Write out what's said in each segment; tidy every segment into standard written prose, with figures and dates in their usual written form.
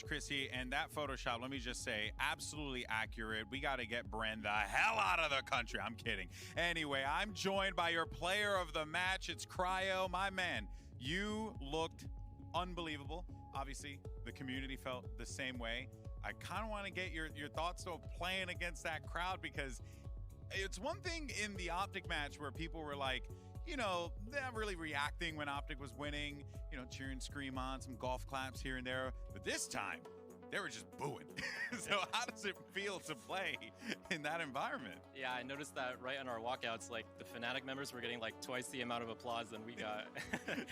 Chrissy, and that Photoshop, let me just say, absolutely accurate. We got to get Bren the hell out of the country. I'm kidding. Anyway, I'm joined by your player of the match. It's Cryo. My man, you looked unbelievable. Obviously, the community felt the same way. I kind of want to get your thoughts though, playing against that crowd, because it's one thing in the Optic match where people were like, you know, they're really reacting when Optic was winning, you know, cheering, scream on, some golf claps here and there. But this time, they were just booing. So how does it feel to play in that environment? Yeah, I noticed that right on our walkouts, like the FNATIC members were getting like twice the amount of applause than we got.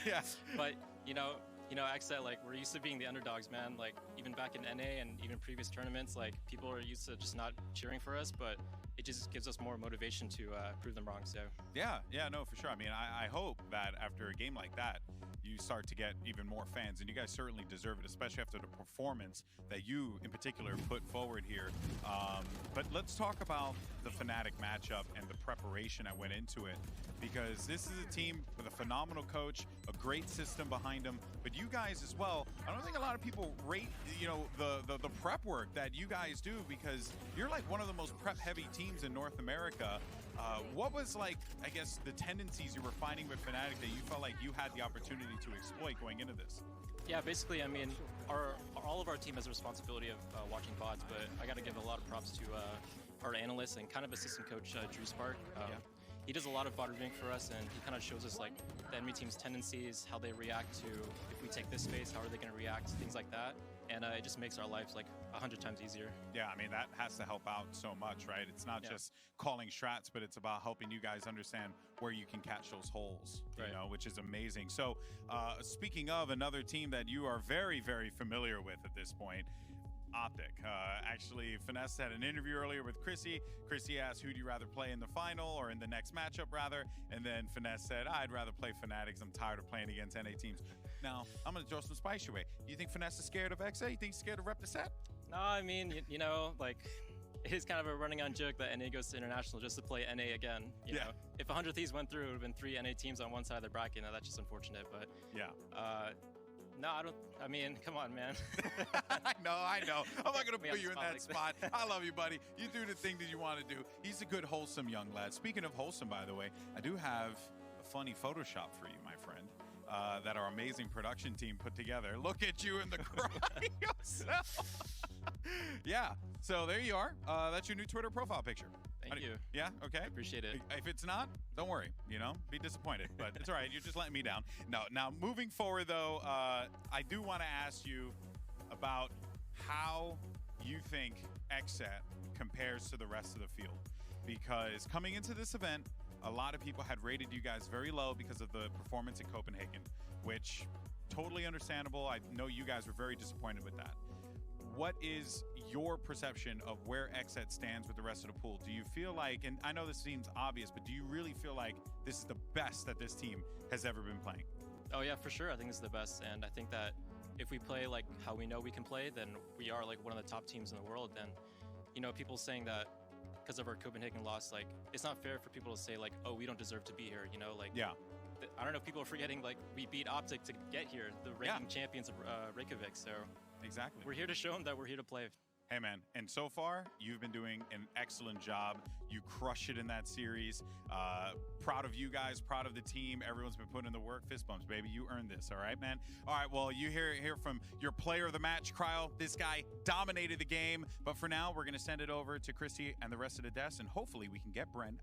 Yeah. But, you know, XSET, like, we're used to being the underdogs, man. Like, even back in NA and even previous tournaments, like, people are used to just not cheering for us, but it just gives us more motivation to prove them wrong, so. Yeah, no, for sure. I mean, I hope that after a game like that, you start to get even more fans, and you guys certainly deserve it, especially after the performance that you, in particular, put forward here. But let's talk about the FNATIC matchup and the preparation that went into it, because this is a team with a phenomenal coach, a great system behind them, but you guys as well. I don't think a lot of people rate, you know, the prep work that you guys do, because you're like one of the most prep-heavy teams in North America. What was, like, I guess, the tendencies you were finding with FNATIC that you felt like you had the opportunity to exploit going into this? Yeah, basically, I mean, all of our team has a responsibility of watching VODs, but I got to give a lot of props to our analyst and kind of assistant coach, Drew Spark. He does a lot of VOD reviewing for us, and he kind of shows us like the enemy team's tendencies, how they react to if we take this space, how are they going to react, things like that. And it just makes our lives like 100 times easier. Yeah, I mean, that has to help out so much, right? It's not just calling strats, but it's about helping you guys understand where you can catch those holes, you know, which is amazing. So speaking of another team that you are very, very familiar with at this point, Optic. Actually, Finesse had an interview earlier with Chrissy. Chrissy asked, who do you rather play in the final or in the next matchup, rather? And then Finesse said, I'd rather play FNATIC. I'm tired of playing against NA teams. Now, I'm going to throw some spice your way. You think Finesse is scared of XA? You think he's scared to rep the set? No, I mean, you know, like, it is kind of a running on joke that NA goes to international just to play NA again. You know, if 100 Thieves went through, it would have been 3 NA teams on one side of the bracket. Now, that's just unfortunate, but no, I don't. I mean, come on, man. I know. I'm not going to put you in that spot. I love you, buddy. You do the thing that you want to do. He's a good, wholesome young lad. Speaking of wholesome, by the way, I do have a funny Photoshop for you, my friend, that our amazing production team put together. Look at you in the cryo. Yeah. So there you are. That's your new Twitter profile picture. Thank you. Yeah? Okay. I appreciate it. If it's not, don't worry. You know, be disappointed. But it's all right. You're just letting me down. No. Now, moving forward, though, I do want to ask you about how you think XSET compares to the rest of the field. Because coming into this event, a lot of people had rated you guys very low because of the performance in Copenhagen, which totally understandable. I know you guys were very disappointed with that. What is your perception of where XSET stands with the rest of the pool? Do you feel like, and I know this seems obvious, but do you really feel like this is the best that this team has ever been playing? Oh yeah, for sure. I think this is the best. And I think that if we play like how we know we can play, then we are like one of the top teams in the world. And, you know, people saying that because of our Copenhagen loss, like, it's not fair for people to say like, oh, we don't deserve to be here, you know, like, I don't know if people are forgetting, like, we beat Optic to get here, the reigning champions of Reykjavik. So exactly, we're here to show them that we're here to play. Hey, man, and so far, you've been doing an excellent job. You crushed it in that series. Proud of you guys, proud of the team. Everyone's been putting in the work. Fist bumps, baby. You earned this, all right, man? All right, well, you hear from your player of the match, Cryo. This guy dominated the game. But for now, we're going to send it over to Christy and the rest of the desk, and hopefully we can get Bren